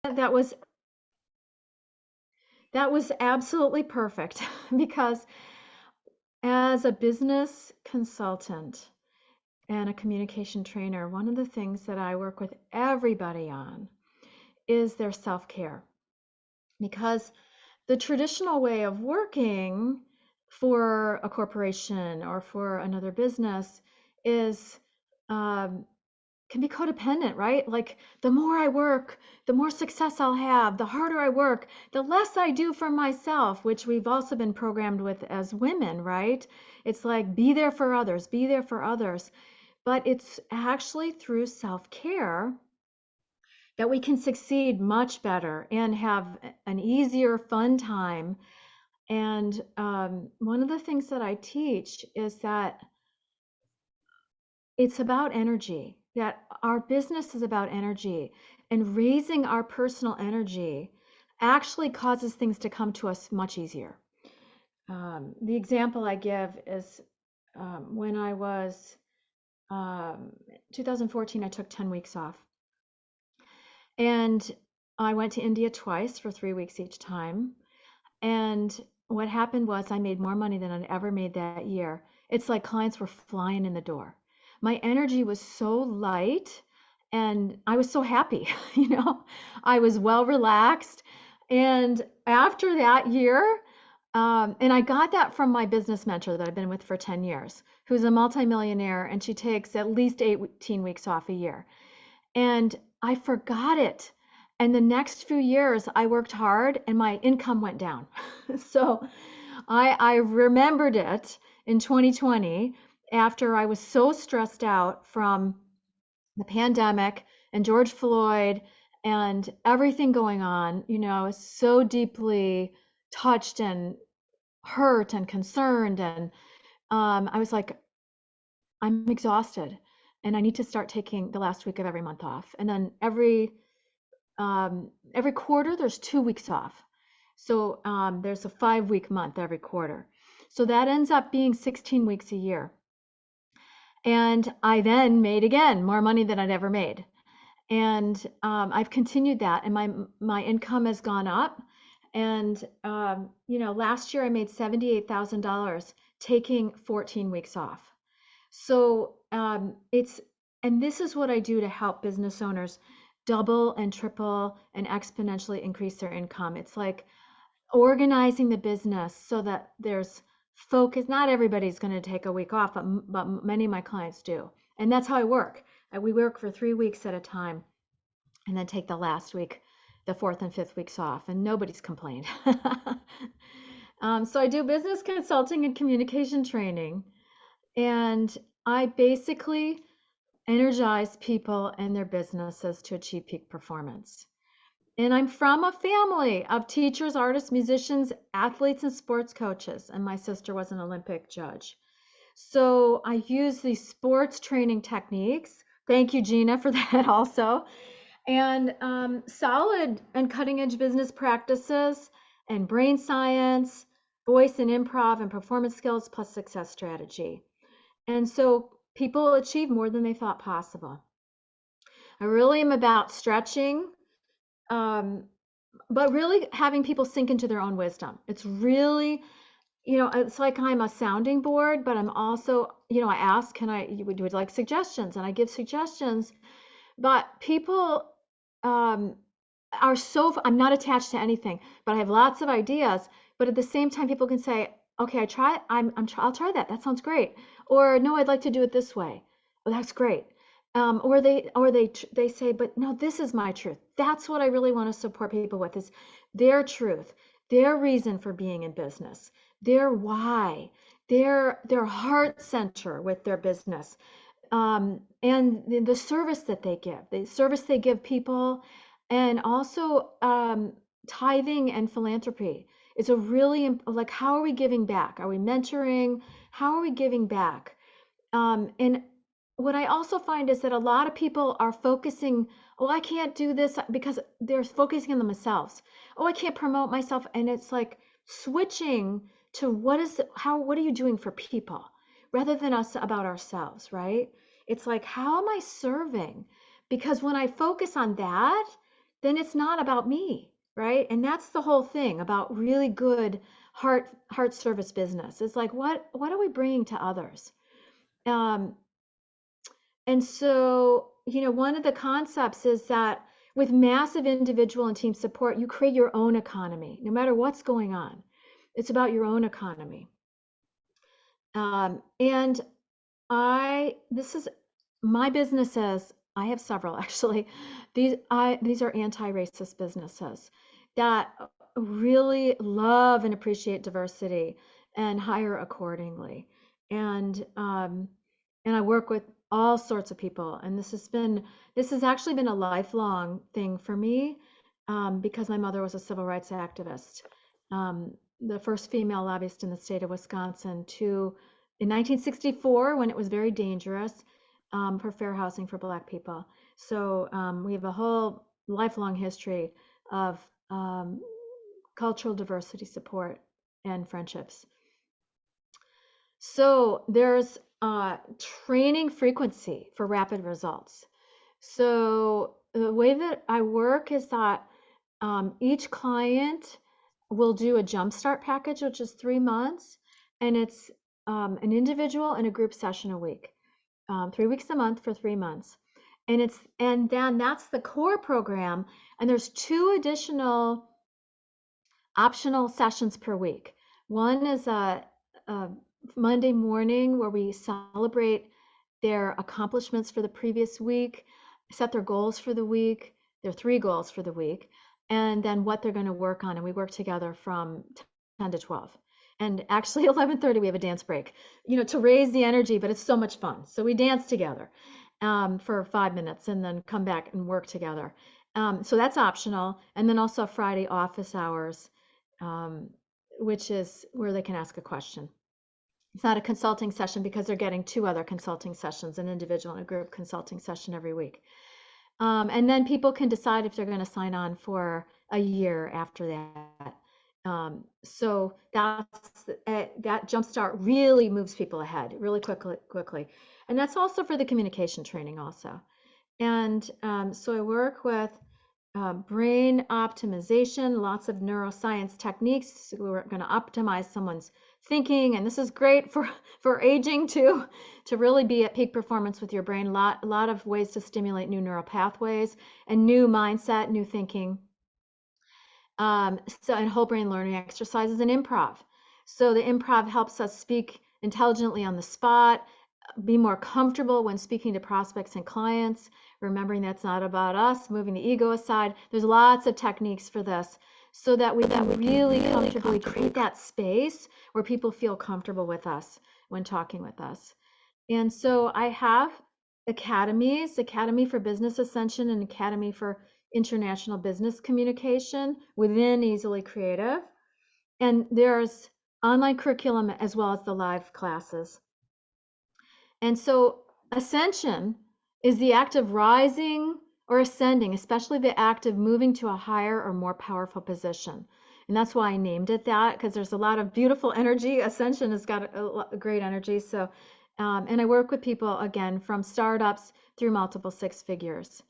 That was absolutely perfect because as a business consultant and a communication trainer, one of the things that I work with everybody on is their self-care. Because the traditional way of working for a corporation or for another business is um, can be codependent, right? Like the more I work, the more success I'll have. The harder I work, the less I do for myself, which we've also been programmed with as women, right? It's like be there for others, be there for others. But it's actually through self-care that we can succeed much better and have an easier, fun time. And one of the things that I teach is that it's about energy, that our business is about energy, and raising our personal energy actually causes things to come to us much easier. The example I give is when I was um, 2014, I took 10 weeks off. And I went to India twice for 3 weeks each time. And what happened was I made more money than I'd ever made that year. It's like clients were flying in the door. My energy was so light and I was so happy, you know. I was well relaxed. And after that year, and I got that from my business mentor that I've been with for 10 years, who's a multimillionaire, and she takes at least 18 weeks off a year. And I forgot it. And the next few years, I worked hard and my income went down. So I remembered it in 2020 after I was so stressed out from the pandemic and George Floyd and everything going on. You know, I was so deeply touched and hurt and concerned. And I was like, I'm exhausted and I need to start taking the last week of every month off. And then every quarter, there's 2 weeks off. So there's a 5 week month every quarter. So that ends up being 16 weeks a year. And I then made again more money than I'd ever made. And I've continued that, and my income has gone up. And you know, last year I made $78,000 taking 14 weeks off. So and this is what I do to help business owners double and triple and exponentially increase their income. It's like organizing the business so that there's focus. Not everybody's going to take a week off, but many of my clients do. And that's how I work. We work for 3 weeks at a time and then take the last week, the fourth and fifth weeks off, and nobody's complained. So I do business consulting and communication training, and I basically energize people and their businesses to achieve peak performance. And I'm from a family of teachers, artists, musicians, athletes, and sports coaches. And my sister was an Olympic judge. So I use these sports training techniques. Thank you, Gina, for that also. And solid and cutting edge business practices and brain science, voice and improv and performance skills, plus success strategy. And so people achieve more than they thought possible. I really am about stretching, um, but really having people sink into their own wisdom. It's really, you know, it's like I'm a sounding board, but I'm also, you know, I ask, would you like suggestions? And I give suggestions, but people um, are so, I'm not attached to anything, but I have lots of ideas. But at the same time, people can say, okay, I'll try that. That sounds great. Or no, I'd like to do it this way. Oh, that's great. Or they say, but no, this is my truth. That's what I really want to support people with is their truth, their reason for being in business, their why, their heart center with their business, and the service that they give, the service they give people, and also tithing and philanthropy. It's a really like, how are we giving back? Are we mentoring? How are we giving back? And what I also find is that a lot of people are focusing, oh, I can't do this because they're focusing on themselves. Oh, I can't promote myself. And it's like switching to what are you doing for people rather than us about ourselves, right? It's like, how am I serving? Because when I focus on that, then it's not about me, right? And that's the whole thing about really good heart service business. It's like, what are we bringing to others? Um, and so, one of the concepts is that with massive individual and team support, you create your own economy, no matter what's going on. It's about your own economy. And this is my businesses. I have several actually. These are anti-racist businesses that really love and appreciate diversity and hire accordingly. And I work with all sorts of people. And this has actually been a lifelong thing for me, because my mother was a civil rights activist, the first female lobbyist in the state of Wisconsin to in 1964 when it was very dangerous, for fair housing for Black people. So we have a whole lifelong history of cultural diversity support and friendships. So there's training frequency for rapid results. So the way that I work is that each client will do a jumpstart package, which is 3 months, and it's an individual and a group session a week, 3 weeks a month for 3 months. And then that's the core program, and there's 2 additional optional sessions per week. One is a Monday morning where we celebrate their accomplishments for the previous week, set their goals for the week, their 3 goals for the week, and then what they're going to work on. And we work together from 10 to 12. And actually 11:30 we have a dance break, to raise the energy, but it's so much fun. So we dance together for 5 minutes and then come back and work together. So that's optional. And then also Friday office hours, which is where they can ask a question. It's not a consulting session because they're getting 2 other consulting sessions, an individual and a group consulting session every week. And then people can decide if they're going to sign on for a year after that. So that jumpstart really moves people ahead really quickly. And that's also for the communication training also. And so I work with brain optimization, lots of neuroscience techniques. We're going to optimize someone's thinking, and this is great for aging too, to really be at peak performance with your brain. A lot of ways to stimulate new neural pathways and new mindset, new thinking. And whole brain learning exercises and improv. So the improv helps us speak intelligently on the spot, be more comfortable when speaking to prospects and clients, remembering that's not about us, moving the ego aside. There's lots of techniques for this so that we can really comfortably create that space where people feel comfortable with us when talking with us. And so I have academies, Academy for Business Ascension and Academy for International Business Communication within Easily Creative. And there's online curriculum as well as the live classes. And so ascension is the act of rising or ascending, especially the act of moving to a higher or more powerful position. And that's why I named it that, because there's a lot of beautiful energy. Ascension has got a great energy. So, and I work with people, again, from startups through multiple 6 figures.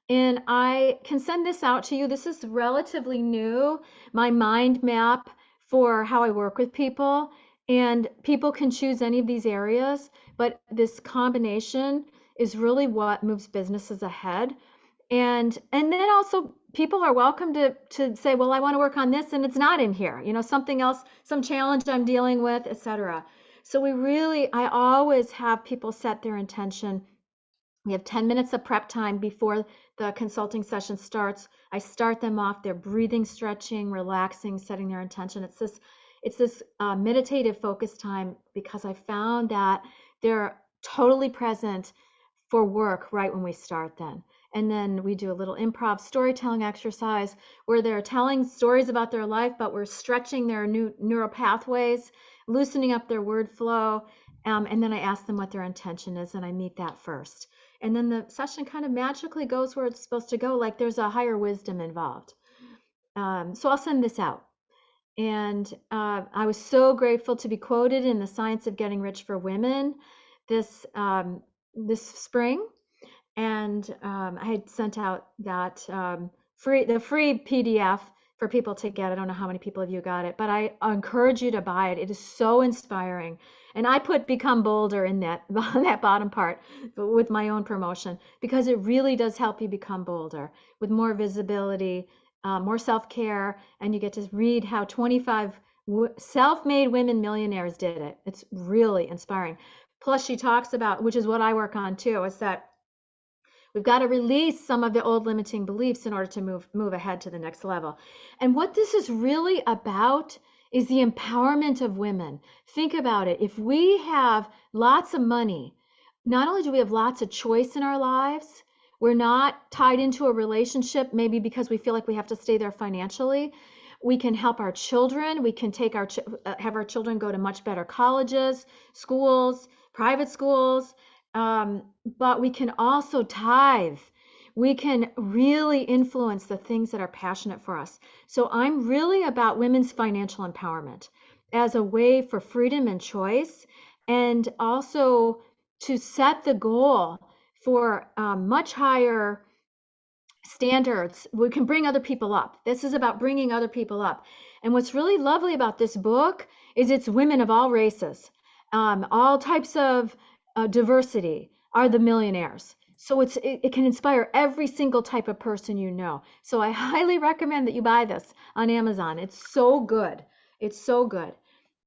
And I can send this out to you. This is relatively new, my mind map for how I work with people. And people can choose any of these areas, but this combination is really what moves businesses ahead. And then also people are welcome to say, well, I want to work on this and it's not in here, something else, some challenge I'm dealing with, etc. So I always have people set their intention. We have 10 minutes of prep time before the consulting session starts. I start them off, they're breathing, stretching, relaxing, setting their intention. It's this meditative focus time because I found that they're totally present for work right when we start then. And then we do a little improv storytelling exercise where they're telling stories about their life, but we're stretching their new neural pathways, loosening up their word flow. And then I ask them what their intention is, and I meet that first. And then the session kind of magically goes where it's supposed to go, like there's a higher wisdom involved. So I'll send this out. And I was so grateful to be quoted in the Science of Getting Rich for Women this spring. And I had sent out that the free PDF for people to get. I don't know how many people of you got it, but I encourage you to buy it. It is so inspiring. And I put Become Bolder in that that bottom part with my own promotion, because it really does help you become bolder with more visibility, more self-care, and you get to read how 25 self-made women millionaires did it. It's really inspiring. Plus, she talks about, which is what I work on too, is that we've got to release some of the old limiting beliefs in order to move ahead to the next level. And what this is really about is the empowerment of women. Think about it. If we have lots of money, not only do we have lots of choice in our lives, we're not tied into a relationship maybe because we feel like we have to stay there financially. We can help our children. We can take have our children go to much better colleges, schools, private schools. But we can also tithe. We can really influence the things that are passionate for us. So I'm really about women's financial empowerment as a way for freedom and choice, and also to set the goal for much higher standards. We can bring other people up. This is about bringing other people up. And what's really lovely about this book is it's women of all races, all types of diversity are the millionaires. So it can inspire every single type of person you know. So I highly recommend that you buy this on Amazon. It's so good. It's so good.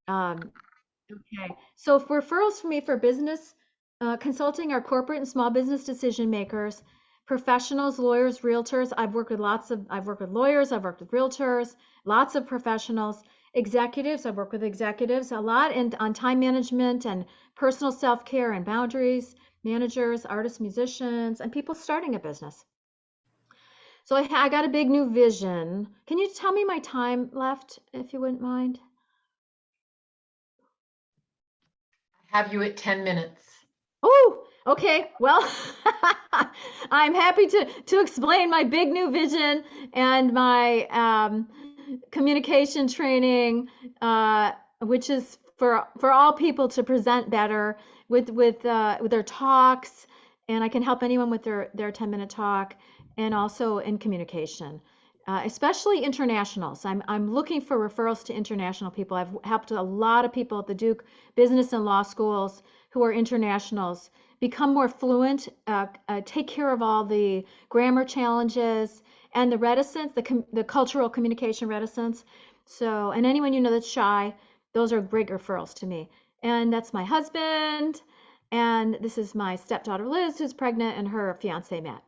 Okay. So for referrals for me for business consulting, our corporate and small business decision makers, professionals, lawyers, realtors. I've worked with lawyers, I've worked with realtors, lots of professionals, executives. I've worked with executives a lot on time management and personal self-care and boundaries, managers, artists, musicians, and people starting a business. So I got a big new vision. Can you tell me my time left, if you wouldn't mind? Have you at 10 minutes. Oh, okay. Well, I'm happy to explain my big new vision and my communication training, which is for all people to present better with their talks, and I can help anyone with their 10-minute talk, and also in communication. Especially internationals. I'm looking for referrals to international people. I've helped a lot of people at the Duke Business and Law Schools who are internationals become more fluent, take care of all the grammar challenges and the reticence, the cultural communication reticence. So, and anyone you know that's shy, those are great referrals to me. And that's my husband, and this is my stepdaughter Liz, who's pregnant, and her fiance Matt.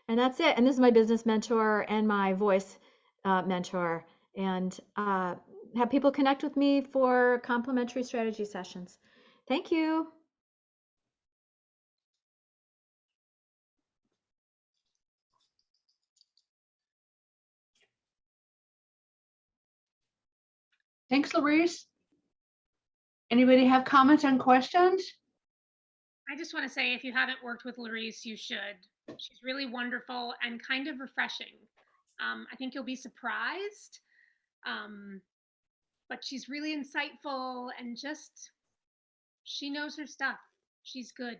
And that's it. And this is my business mentor and my voice mentor, and have people connect with me for complimentary strategy sessions. Thank you. Thanks, Laurece. Anybody have comments and questions? I just want to say, if you haven't worked with Laurece, you should. She's really wonderful and kind of refreshing. I think you'll be surprised, but she's really insightful and just, she knows her stuff. She's good.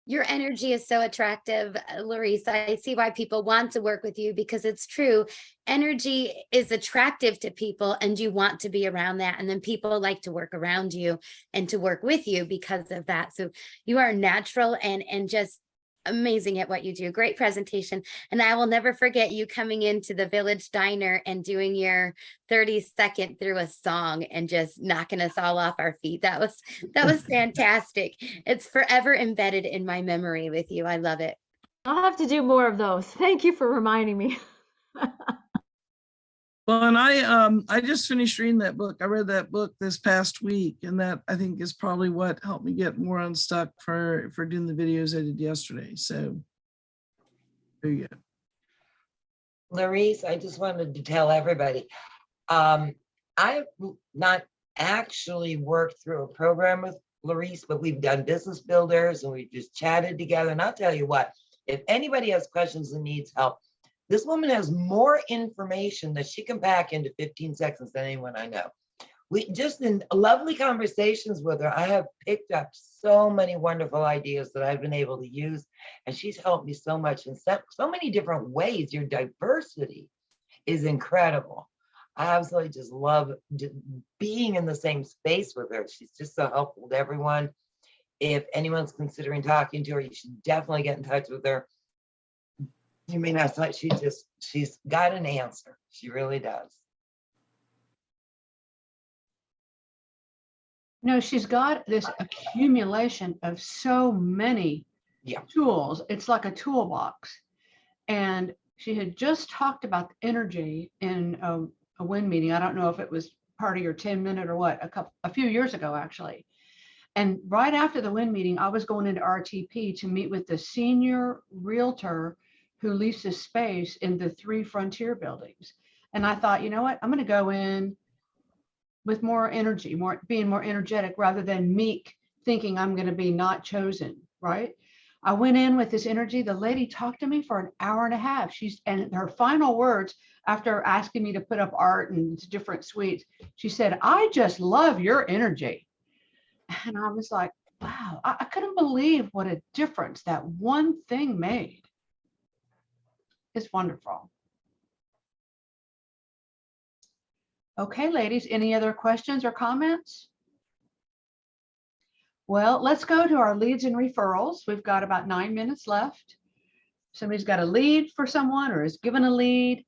Your energy is so attractive, Laurece. I see why people want to work with you, because it's true. Energy is attractive to people and you want to be around that. And then people like to work around you and to work with you because of that. So you are natural and just amazing at what you do. Great presentation. And I will never forget you coming into the Village Diner and doing your 30-second through a song and just knocking us all off our feet. That was fantastic. It's forever embedded in my memory with you. I love it. I'll have to do more of those. Thank you for reminding me. Well, and I just finished reading that book. I read that book this past week, and that I think is probably what helped me get more unstuck for doing the videos I did yesterday. So there you go. Laurece, I just wanted to tell everybody, I've not actually worked through a program with Laurece, but we've done business builders and we've just chatted together. And I'll tell you what, if anybody has questions and needs help, this woman has more information that she can pack into 15 seconds than anyone I know. we just in lovely conversations with her, I have picked up so many wonderful ideas that I've been able to use. And she's helped me so much in so many different ways. Your diversity is incredible. I absolutely just love being in the same space with her. She's just so helpful to everyone. If anyone's considering talking to her, you should definitely get in touch with her. You may not thought she's got an answer. She really does. No, she's got this accumulation of so many Yeah. tools. It's like a toolbox. And she had just talked about the energy in a WIN meeting. I don't know if it was part of your 10-minute or what, a few years ago, actually. And right after the WIN meeting, I was going into RTP to meet with the senior realtor who leases space in the 3 Frontier buildings. And I thought, you know what, I'm going to go in with more energy, being more energetic rather than meek, thinking I'm going to be not chosen, right? I went in with this energy. The lady talked to me for an hour and a half. And her final words after asking me to put up art and different suites, she said, "I just love your energy." And I was like, wow, I couldn't believe what a difference that one thing made. It's wonderful. Okay, ladies, any other questions or comments? Well, let's go to our leads and referrals. We've got about 9 minutes left. Somebody's got a lead for someone or is given a lead.